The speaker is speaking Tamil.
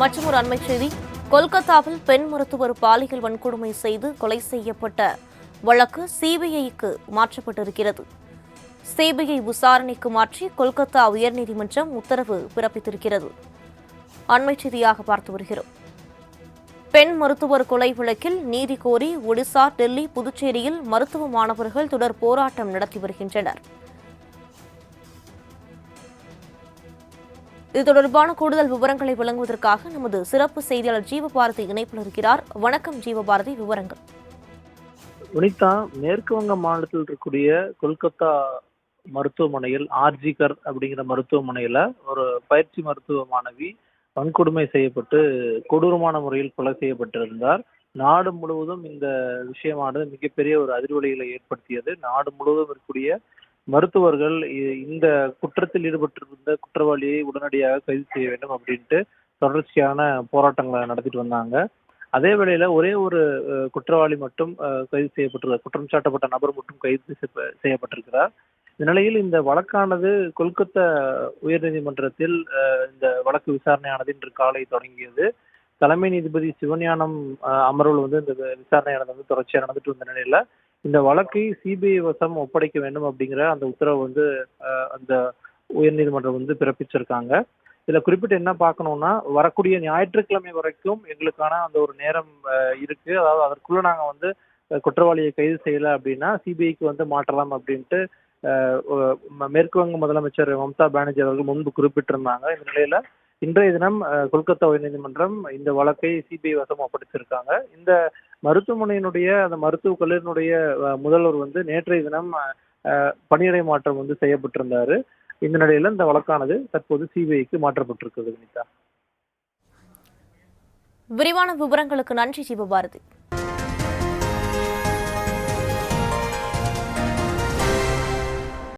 மற்றொரு அண்மைச் செய்தி. கொல்கத்தாவில் பெண் மருத்துவர் பாலியல் வன்கொடுமை செய்து கொலை செய்யப்பட்ட வழக்கு சிபிஐக்கு மாற்றப்பட்டிருக்கிறது. சிபிஐ விசாரணைக்கு மாற்றி கொல்கத்தா உயர்நீதிமன்றம் உத்தரவு பிறப்பித்திருக்கிறது. அண்மைச் செய்தியாக பார்த்து வருகிறோம். பெண் மருத்துவர் கொலை வழக்கில் நீதி கோரி ஒடிசா, டெல்லி, புதுச்சேரியில் மருத்துவ மாணவர்கள் தொடர் போராட்டம் நடத்தி வருகின்றனர். இது தொடர்பான கூடுதல் விவரங்களை வழங்குவதற்காக நமது சிறப்பு செய்தியாளர் ஜீவபாரதி இணைப்பில் இருக்கிறார். வணக்கம் ஜீவபாரதி, விவரங்கள். வனிதா, மேற்கு வங்க மாநிலத்தில் இருக்கக்கூடிய கொல்கத்தா மருத்துவமனையில் ஆர்ஜிகர் அப்படிங்கிற மருத்துவமனையில ஒரு பயிற்சி மருத்துவ மாணவி வன்கொடுமை செய்யப்பட்டு கொடூரமான முறையில் கொலை செய்யப்பட்டிருந்தார். நாடு முழுவதும் இந்த விஷயமானது மிகப்பெரிய ஒரு அதிர்வலைகளை ஏற்படுத்தியது. நாடு முழுவதும் இருக்கக்கூடிய மருத்துவர்கள் இந்த குற்றத்தில் ஈடுபட்டிருந்த குற்றவாளியை உடனடியாக கைது செய்ய வேண்டும் அப்படின்ட்டு தொடர்ச்சியான போராட்டங்களை நடத்திட்டு வந்தாங்க. அதே வேளையில ஒரே ஒரு குற்றவாளி மட்டும் கைது செய்யப்பட்டிருக்கிறார். குற்றம் சாட்டப்பட்ட நபர் மட்டும் கைது செய்யப்பட்டிருக்கிறார். இந்த நிலையில் இந்த வழக்கானது கொல்கத்தா உயர்நீதிமன்றத்தில் இந்த வழக்கு விசாரணையானது இன்று காலை தொடங்கியது. தலைமை நீதிபதி சிவஞானம் அமர்வில் இந்த விசாரணையானது தொடர்ச்சியாக நடந்துட்டு வந்த நிலையில இந்த வழக்கை சிபிஐ வசம் ஒப்படைக்க வேண்டும் அப்படிங்கிற அந்த உத்தரவு அந்த உயர்நீதிமன்றம் பிறப்பிச்சிருக்காங்க. இதுல குறிப்பிட்டு என்ன பார்க்கணும்னா, வரக்கூடிய ஞாயிற்றுக்கிழமை வரைக்கும் எங்களுக்கான அந்த ஒரு நேரம் இருக்கு. அதாவது அதற்குள்ள நாங்க குற்றவாளியை கைது செய்யல அப்படின்னா சிபிஐக்கு மாற்றலாம் அப்படின்ட்டு மேற்கு வங்க முதலமைச்சர் மம்தா பானர்ஜி அவர்கள் முன்பு குறிப்பிட்டிருந்தாங்க. இந்த நிலையில இன்றைய தினம் கொல்கத்தா உயர்நீதிமன்றம் இந்த வழக்கை சிபிஐ வசம் ஒப்படைச்சிருக்காங்க. இந்த மருத்துவமனையினுடைய அந்த மருத்துவக் கல்லூரியினுடைய முதல்வர் நேற்றைய தினம் பணியிடை மாற்றம் செய்யப்பட்டிருந்தாரு. இந்த நிலையில இந்த வழக்கானது தற்போது சிபிஐக்கு மாற்றப்பட்டிருக்கிறது. விரிவான விவரங்களுக்கு நன்றி ஜீவபாரதி.